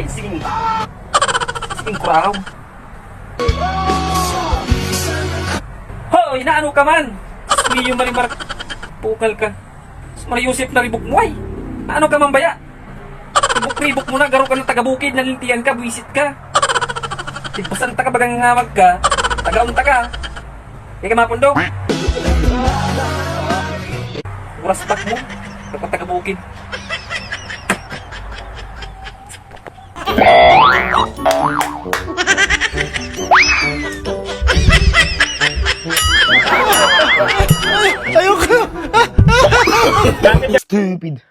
Sige. Sige, kuraw. Hoy, inaano ka man? Miyo marimar. Pukal ka. Mariusip na ribok mo ay. Ano ka man baya? Ribok mo na, garo ka ng taga-bukid, nalintiyan ka, buwisit ka. Tigpasan ta ka bagang hamag ka, taga-unta ka. Kaya ka mapundo. Uras tak mo, kapag taga-bukid. Ayoko. Stupid.